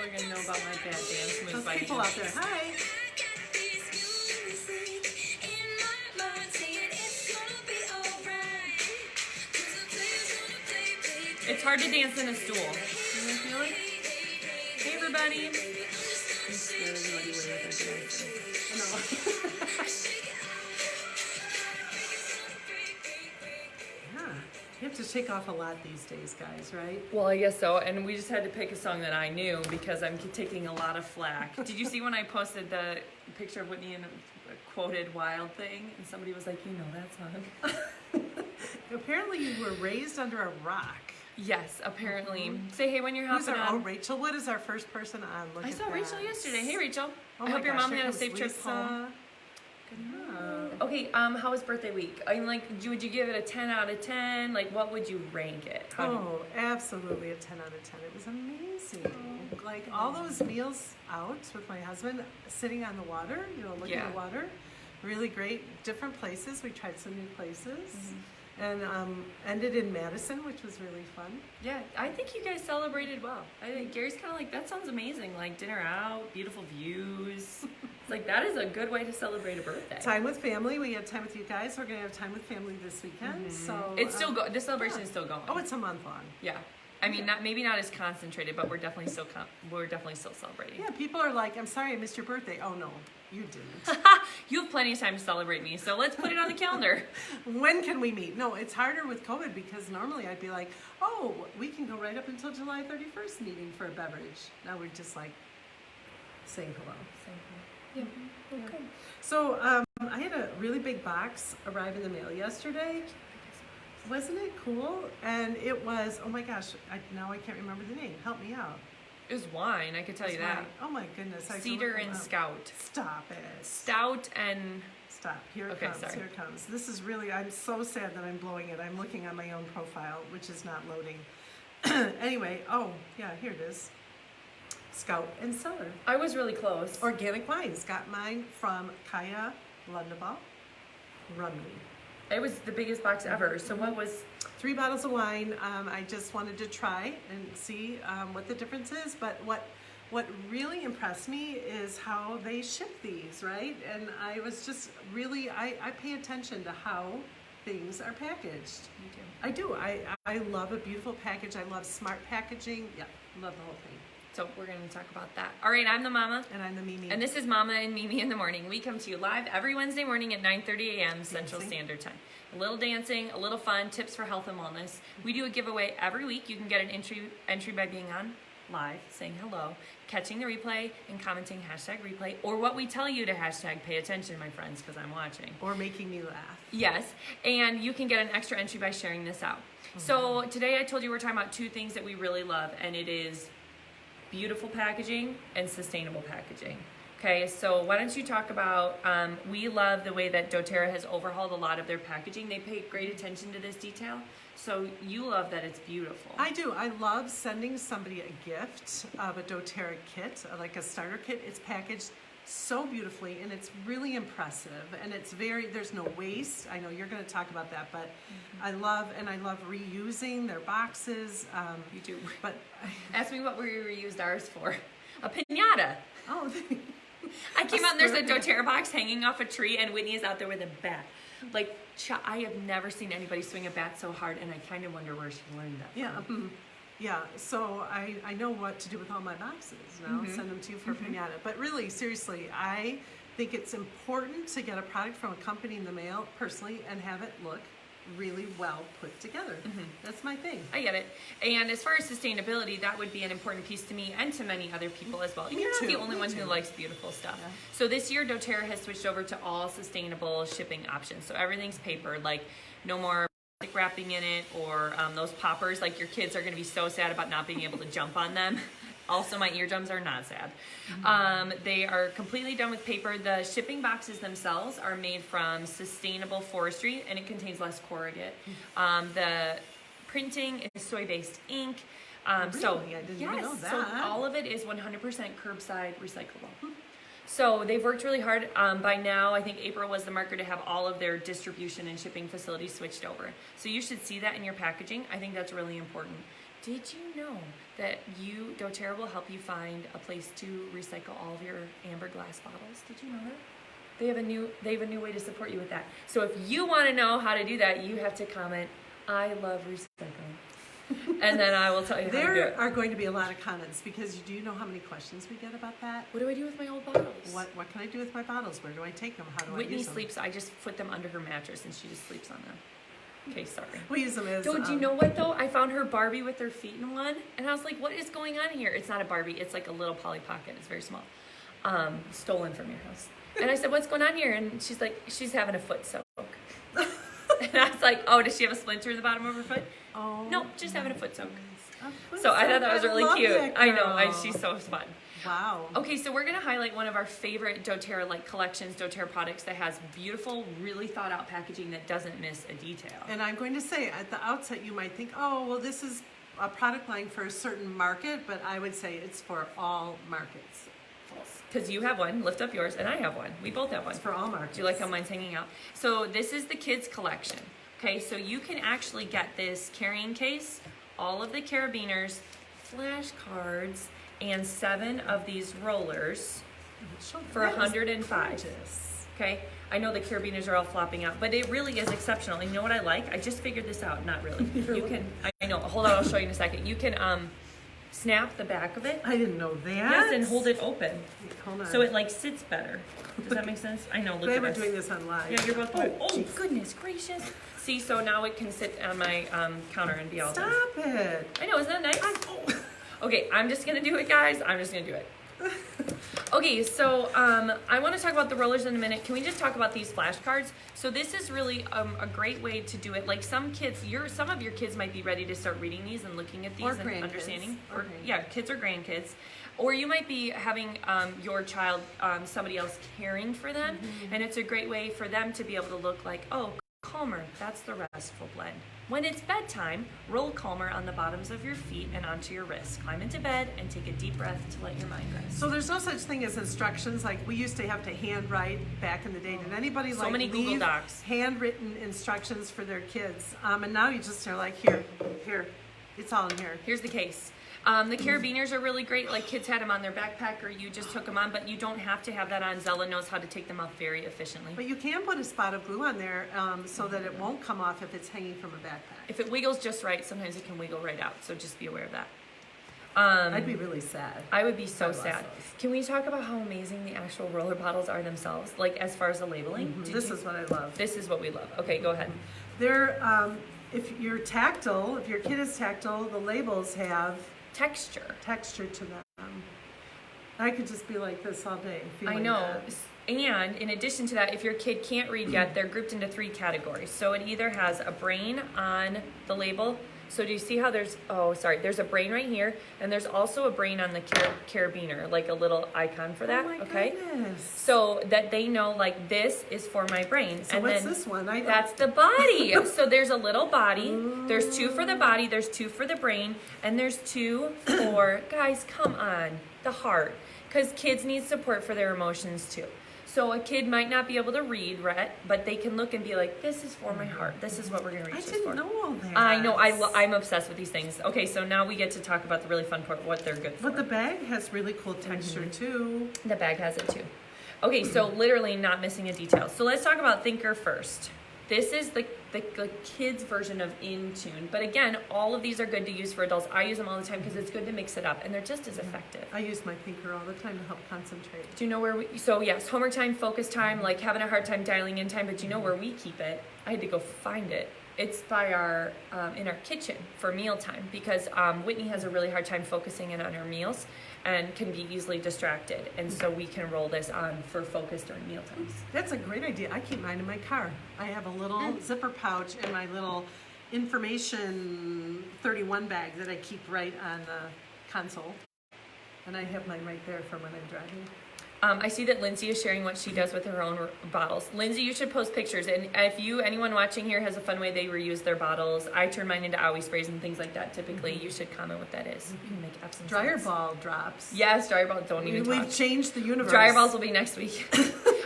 are gonna know about my bad dance moves Those by people the out there, hi. It's hard to dance in a stool. You feel it? Hey everybody. I'm scared everybody away with their dancing. Yeah, you have to take off a lot these days, guys, right? Well, I guess so. And we just had to pick a song that I knew because I'm taking a lot of flack. Did you see when I posted the picture of Whitney and a quoted Wild Thing? And somebody was like, you know that song? Apparently you were raised under a rock. Yes, apparently. Say hey when you're Who's hopping our, on. Rachel? What is our first person on? Look I at saw that. Rachel yesterday. Hey Rachel. Oh I my hope your gosh, mom here had a comes safe trip Lisa. home. Oh. Okay, how was birthday week? I'm like, would you give it a 10 out of 10? Like, what would you rank it? Oh, absolutely a 10 out of 10. It was amazing. Like all those meals out with my husband, sitting on the water, looking at the water. Really great. Different places. We tried some new places. And ended in Madison, which was really fun. Yeah, I think you guys celebrated well. I think Gary's kind of like, that sounds amazing. Like dinner out, beautiful views. It's like, that is a good way to celebrate a birthday. Time with family. We had time with you guys. We're going to have time with family this weekend. So It's still the celebration is still going. Oh, it's a month long. Yeah. I mean, maybe not as concentrated, but we're definitely still celebrating. Yeah, people are like, I'm sorry I missed your birthday. Oh, no, you didn't. You have plenty of time to celebrate me, so let's put it on the calendar. When can we meet? No, it's harder with COVID because normally I'd be like, oh, we can go right up until July 31st meeting for a beverage. Now we're just like saying hello. Yeah. Okay. So I had a really big box arrive in the mail yesterday. Wasn't it cool? And it was, oh my gosh, now I can't remember the name. Help me out. It was wine, I could tell you that. Oh my goodness. I have to Cedar look them and up. Scout. Stop it. Stout and... Stop. Here it Okay, comes. sorry. Here it comes. This is really, I'm so sad that I'm blowing it. I'm looking on my own profile, which is not loading. Anyway, oh, yeah, here it is. Scout and Cellar. I was really close. Organic wines. Got mine from Kaya Lundabaugh. Rumney. It was the biggest box ever. So what was... 3 bottles of wine. I just wanted to try and see what the difference is. But what really impressed me is how they ship these, right? And I was just really, I pay attention to how things are packaged. You do. I do. I love a beautiful package. I love smart packaging. Yeah, love the whole thing. So we're going to talk about that. All right, I'm the mama. And I'm the Mimi. And this is Mama and Mimi in the morning. We come to you live every Wednesday morning at 9:30 a.m. Central Standard Time. A little dancing, a little fun, tips for health and wellness. We do a giveaway every week. You can get an entry by being on live, saying hello, catching the replay, and commenting #replay, or what we tell you to #pay attention, my friends, because I'm watching. Or making me laugh. Yes, and you can get an extra entry by sharing this out. So today I told you we're talking about 2 things that we really love, and it is beautiful packaging and sustainable packaging. Okay, so why don't you talk about, we love the way that doTERRA has overhauled a lot of their packaging. They pay great attention to this detail. So you love that it's beautiful. I do. I love sending somebody a gift of a doTERRA kit, like a starter kit. It's packaged so beautifully and it's really impressive and it's there's no waste. I know you're going to talk about that, but I love reusing their boxes. You do. But ask me what we reused ours for. A piñata. Oh, I came out and there's a doTERRA box hanging off a tree and Whitney is out there with a bat. Like, I have never seen anybody swing a bat so hard and I kind of wonder where she learned that yeah. from. Yeah, so I know what to do with all my boxes now. Send them to you for piñata. But really, seriously, I think it's important to get a product from a company in the mail personally and have it look really well put together. That's my thing. I get it. And as far as sustainability, that would be an important piece to me and to many other people as well. You're not the only one who likes beautiful stuff. Yeah. So this year, doTERRA has switched over to all sustainable shipping options. So everything's paper, like no more plastic wrapping in it or those poppers. Like your kids are going to be so sad about not being able to jump on them. Also, my eardrums are not sad. They are completely done with paper. The shipping boxes themselves are made from sustainable forestry, and it contains less corrugate. The printing is soy-based ink. Really? I didn't even know that. So all of it is 100% curbside recyclable. So they've worked really hard. By now, I think April was the marker to have all of their distribution and shipping facilities switched over. So you should see that in your packaging. I think that's really important Did you know that doTERRA will help you find a place to recycle all of your amber glass bottles? Did you know that? They have a new way to support you with that. So if you want to know how to do that, you have to comment, I love recycling. And then I will tell you how to do it. There are going to be a lot of comments because do you know how many questions we get about that? What do I do with my old bottles? What can I do with my bottles? Where do I take them? How do I Whitney use them? sleeps, I just put them under her mattress and she just sleeps on them. Okay, sorry. We use them as... Do you know what though? I found her Barbie with her feet in one, and I was like, what is going on here? It's not a Barbie, it's like a little Polly Pocket. It's very small. Stolen from your house. And I said, what's going on here? And she's like, she's having a foot soak. And I was like, oh, does she have a splinter in the bottom of her foot? Oh. Nope, just having a foot soak. Foot So I thought that was really love cute. that I know, girl. she's so fun. Wow. Okay, so we're going to highlight one of our favorite doTERRA collections, doTERRA products that has beautiful, really thought out packaging that doesn't miss a detail. And I'm going to say at the outset you might think, oh, well, this is a product line for a certain market, but I would say it's for all markets. False. Because you have one, lift up yours, and I have one. We both have one. It's for all markets. Do you like how mine's hanging out? So this is the kids collection. Okay, so you can actually get this carrying case, all of the carabiners, flashcards, and 7 of these rollers for $105. Okay, I know the carabiners are all flopping out, but it really is exceptional. And you know what I like? I just figured this out. Not really. You can. I know. Hold on. I'll show you in a second. You can snap the back of it. I didn't know that. Yes, and hold it open. Hold on. So it sits better. Does that make sense? I know. Look They at were this. doing this on live. Yeah, you're both. Oh, goodness gracious! See, so now it can sit on my counter and be all done. Stop it. I know, isn't that nice? Okay, I'm just gonna do it, guys. I'm just gonna do it. Okay, so I want to talk about the rollers in a minute. Can we just talk about these flashcards? So this is really a great way to do it. Like some of your kids might be ready to start reading these and looking at these and grandkids. understanding. Or Yeah, kids or grandkids. Or you might be having your child, somebody else caring for them, and it's a great way for them to be able to look like, oh, Calmer, that's the restful blend. When it's bedtime, roll Calmer on the bottoms of your feet and onto your wrists. Climb into bed and take a deep breath to let your mind rest. So there's no such thing as instructions. Like we used to have to handwrite back in the day. Did anybody So many Google leave Docs. handwritten instructions for their kids? And now you just are like, here, it's all in here. Here's the case. The carabiners are really great. Like kids had them on their backpack or you just took them on, but you don't have to have that on. Zella knows how to take them off very efficiently. But you can put a spot of glue on there so that it won't come off if it's hanging from a backpack. If it wiggles just right, sometimes it can wiggle right out. So just be aware of that. I'd be really sad. I would be so I lost sad. those. Can we talk about how amazing the actual roller bottles are themselves? Like as far as the labeling? This is what I love. This is what we love. Okay, go ahead. They're, if you're tactile, if your kid is tactile, the labels have Texture. texture to them. I could just be like this all day. I feeling know. that. And in addition to that, if your kid can't read yet, they're grouped into 3 categories. So it either has a brain on the label. So do you see how there's a brain right here, and there's also a brain on the carabiner, like a little icon for that. Oh my Okay. goodness. So that they know, like, this is for my brain. So and what's then this one? that's the body. So there's a little body. There's 2 for the body. There's 2 for the brain. And there's 2 for, guys, come on, the heart. Because kids need support for their emotions, too. So a kid might not be able to read, right? But they can look and be like, this is for my heart. This is what we're going to I reach this for. didn't know all that. I know. I'm obsessed with these things. Okay, so now we get to talk about the really fun part, what they're good for. But the bag has really cool texture too. The bag has it too. Okay, so literally not missing a detail. So let's talk about Thinker first. This is the kids version of Intune. But again, all of these are good to use for adults. I use them all the time because it's good to mix it up, and they're just as effective. I use my thinker all the time to help concentrate. Do you know where so yes, homework time, focus time, like having a hard time dialing in time, but do you know where we keep it? I had to go find it. It's by our, in our kitchen for mealtime because Whitney has a really hard time focusing in on her meals and can be easily distracted. And so we can roll this on for focus during meal times. That's a great idea. I keep mine in my car. I have a little zipper pouch in my little information 31 bag that I keep right on the console. And I have mine right there for when I'm driving. I see that Lindsay is sharing what she does with her own bottles. Lindsay, you should post pictures. And if anyone watching here has a fun way they reuse their bottles, I turn mine into owie sprays and things like that. Typically, you should comment what that is. You can make Epsom Dryer salts. ball drops. Yes, dryer balls. Don't even We've talk. changed the universe. Dryer balls will be next week.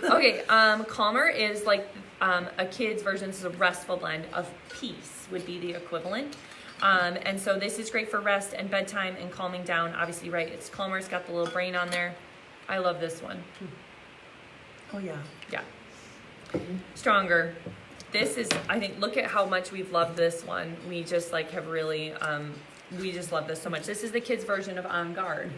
Okay, Calmer is like a kid's version. This is a restful blend of peace would be the equivalent. And so this is great for rest and bedtime and calming down. Obviously, right, it's calmer. It's got the little brain on there. I love this one. Oh, yeah. Yeah. Stronger. This is, I think, look at how much we've loved this one. We just like have really, we just love this so much. This is the kids' version of On Guard.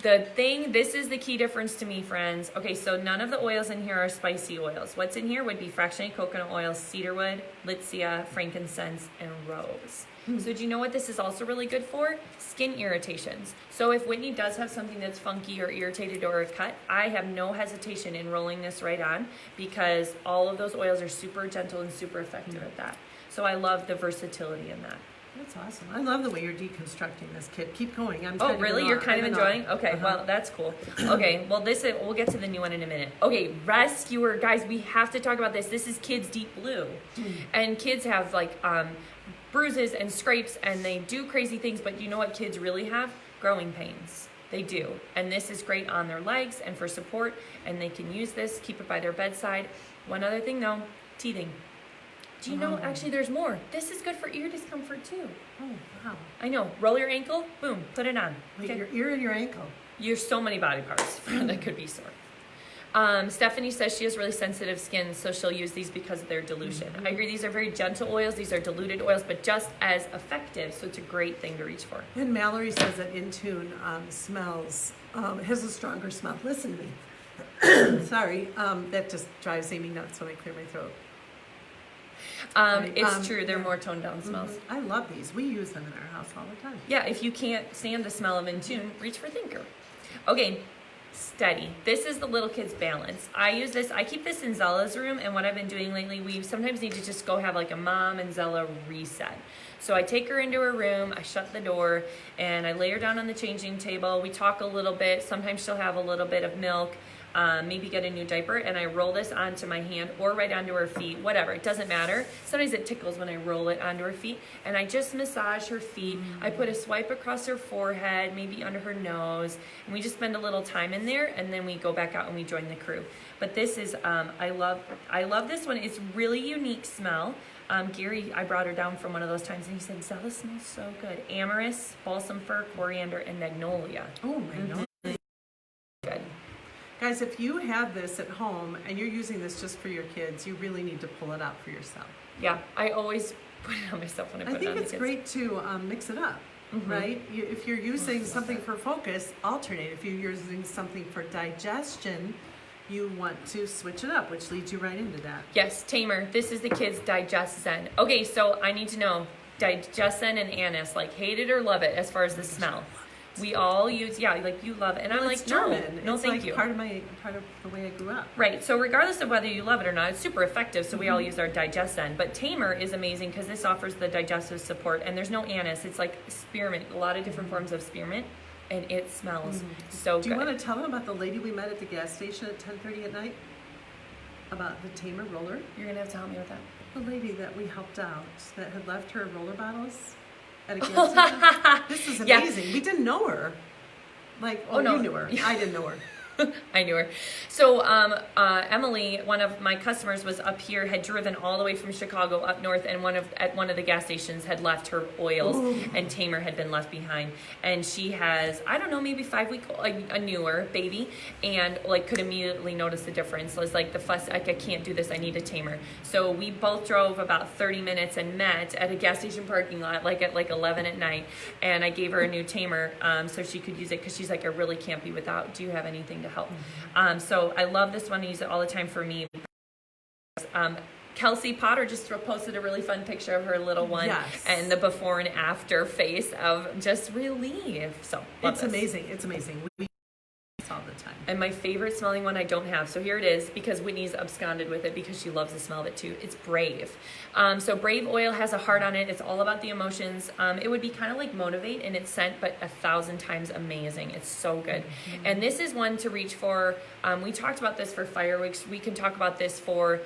This is the key difference to me, friends. Okay, so none of the oils in here are spicy oils. What's in here would be fractionated coconut oil, cedarwood, litsea, frankincense, and rose. So do you know what this is also really good for? Skin irritations. So if Whitney does have something that's funky or irritated or a cut, I have no hesitation in rolling this right on because all of those oils are super gentle and super effective at that. So I love the versatility in that. That's awesome. I love the way you're deconstructing this, kid. Keep going. Oh, really? You're kind of enjoying? Okay, well, that's cool. Okay, well, we'll get to the new one in a minute. Okay, Rescuer. Guys, we have to talk about this. This is Kids Deep Blue. And kids have, like, bruises and scrapes, and they do crazy things, but you know what kids really have? Growing pains. They do. And this is great on their legs and for support, and they can use this, keep it by their bedside. One other thing, though, teething. Do you know, actually, there's more. This is good for ear discomfort, too. Oh, wow. I know. Roll your ankle, boom, put it on. Wait, your ear and your ankle. There's so many body parts that could be sore. Stephanie says she has really sensitive skin, so she'll use these because of their dilution. I agree, these are very gentle oils. These are diluted oils, but just as effective, so it's a great thing to reach for. And Mallory says that Intune smells, has a stronger smell. Listen to me. Sorry, that just drives Amy nuts when I clear my throat. It's true, they're more toned down smells. I love these. We use them in our house all the time. Yeah, if you can't stand the smell of Intune, reach for Thinker. Okay, Steady. This is the little kid's balance. I use this, I keep this in Zella's room, and what I've been doing lately, we sometimes need to just go have like a mom and Zella reset. So I take her into her room, I shut the door, and I lay her down on the changing table. We talk a little bit. Sometimes she'll have a little bit of milk. Maybe get a new diaper, and I roll this onto my hand or right onto her feet, whatever, it doesn't matter. Sometimes it tickles when I roll it onto her feet, and I just massage her feet. I put a swipe across her forehead, maybe under her nose, and we just spend a little time in there, and then we go back out and we join the crew. But this is, I love this one. It's really unique smell. Gary, I brought her down from one of those times, and he said, Zella smells so good. Amyris, balsam fir, coriander, and magnolia. Oh, magnolia. Good. Guys, if you have this at home and you're using this just for your kids, you really need to pull it out for yourself. Yeah, I always put it on myself when I put it on the kids. I think it's great to mix it up, right? If you're using something for focus, alternate. If you're using something for digestion, you want to switch it up, which leads you right into that. Yes, Tamer, this is the kids' Digest Zen. Okay, so I need to know, Digest Zen and anise, like hate it or love it as far as the smell. We all use, yeah, like you love it. And I'm like, German. No, it's thank like you. Part of the way I grew up. Right, so regardless of whether you love it or not, it's super effective, so we all use our Digest Zen. But Tamer is amazing because this offers the digestive support, and there's no anise. It's like spearmint, a lot of different forms of spearmint, and it smells so good. Do you want to tell them about the lady we met at the gas station at 10:30 at night? About the Tamer roller? You're going to have to help me with that. The lady that we helped out that had left her roller bottles at a gas station. This is amazing. Yeah. We didn't know her. You knew her. I didn't know her. I knew her. So Emily, one of my customers, was up here, had driven all the way from Chicago up north, and at one of the gas stations had left her oils, and Tamer had been left behind. And she has, I don't know, maybe 5 week, a newer baby, and could immediately notice the difference. It was like the fuss, I can't do this, I need a Tamer. So we both drove about 30 minutes and met at a gas station parking lot, at 11 at night, and I gave her a new Tamer so she could use it, because she's like, I really can't be without. Do you have anything to help? So I love this one. I use it all the time for me. Kelsey Potter just posted a really fun picture of her little one, and the before and after face of just relief. So it's amazing. It's amazing. We all the time. And my favorite smelling one I don't have. So here it is, because Whitney's absconded with it because she loves the smell of it too. It's Brave. So Brave oil has a heart on it. It's all about the emotions. It would be kind of like Motivate in its scent, but 1,000 times amazing. It's so good. And this is one to reach for. We talked about this for fireworks. We can talk about this for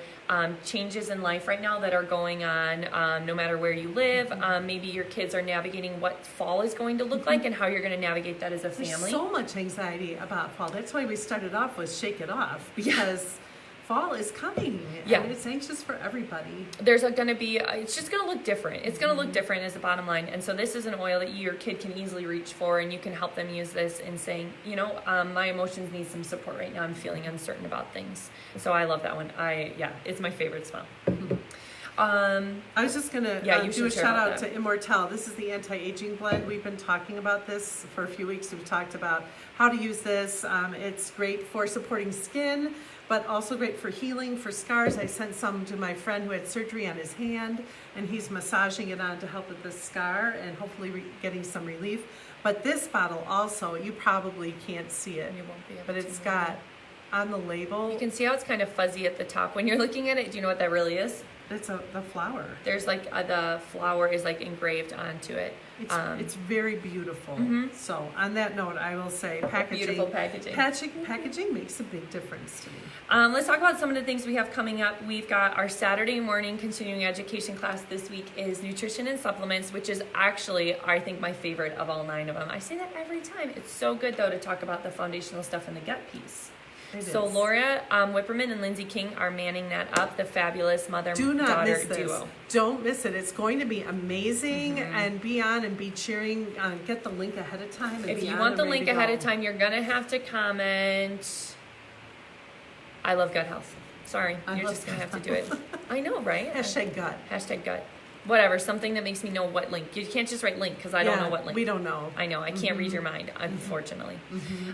changes in life right now that are going on, no matter where you live. Maybe your kids are navigating what fall is going to look like and how you're going to navigate that as a family. There's so much anxiety about fall. That's why we started off with Shake It Off, because fall is coming. Yeah. And it's anxious for everybody. There's going to be, it's just going to look different. It's going to look different is the bottom line. And so this is an oil that your kid can easily reach for, and you can help them use this in saying, you know, my emotions need some support right now. I'm feeling uncertain about things. So I love that one. It's my favorite smell. I was just going to do a shout out that. to Immortelle. This is the anti-aging blend. We've been talking about this for a few weeks. We've talked about how to use this. It's great for supporting skin, but also great for healing, for scars. I sent some to my friend who had surgery on his hand, and he's massaging it on to help with the scar and hopefully getting some relief. But this bottle also, you probably can't see it, You won't be able but to it's know. got on the label, You can see how it's kind of fuzzy at the top. When you're looking at it, do you know what that really is? it's the flower. There's like the flower is like engraved onto it. It's very beautiful. So on that note, I will say Beautiful packaging. Packaging makes a big difference to me. Let's talk about some of the things we have coming up. We've got our Saturday morning continuing education class this week is nutrition and supplements, which is actually, I think, my favorite of all 9 of them. I say that every time. It's so good, though, to talk about the foundational stuff in the gut piece. So Laura Whipperman and Lindsay King are manning that up, the fabulous Do not mother-daughter miss this. duo. Don't miss it. It's going to be amazing, and be on and be cheering. Get the link ahead of time. And If be you on want and the ready link to ahead go. of time, you're going to have to comment, I love gut health. Sorry, I you're love just going to gut have to do it. I know, right? Hashtag gut. Hashtag gut. Whatever, something that makes me know what link. You can't just write link because I don't know what link. We don't know. I know, I can't read your mind, unfortunately.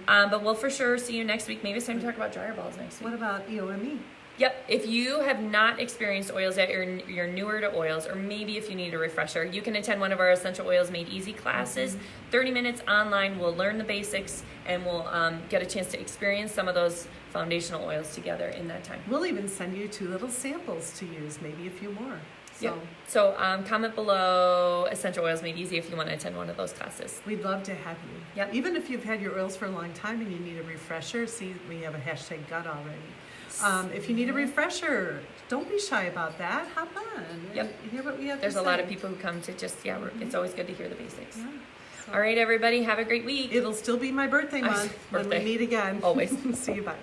But we'll for sure see you next week. Maybe it's time to talk about dryer balls next week. What about EOME? Yep, if you have not experienced oils yet, you're newer to oils, or maybe if you need a refresher, you can attend one of our Essential Oils Made Easy classes. 30 minutes online, we'll learn the basics, and we'll get a chance to experience some of those foundational oils together in that time. We'll even send you 2 little samples to use, maybe a few more. So Yep. So comment below Essential Oils Made Easy if you want to attend one of those classes. we'd love to have you. Yep. Even if you've had your oils for a long time and you need a refresher, see, we have a hashtag gut already. If you need a refresher, don't be shy about that. Hop on Yep. and hear what we have There's to a say. lot of people who come to just, it's always good to hear the basics. Yeah. So All right, everybody, have a great week. It'll still be my birthday month when we Birthday. meet again. Always. See you, bye.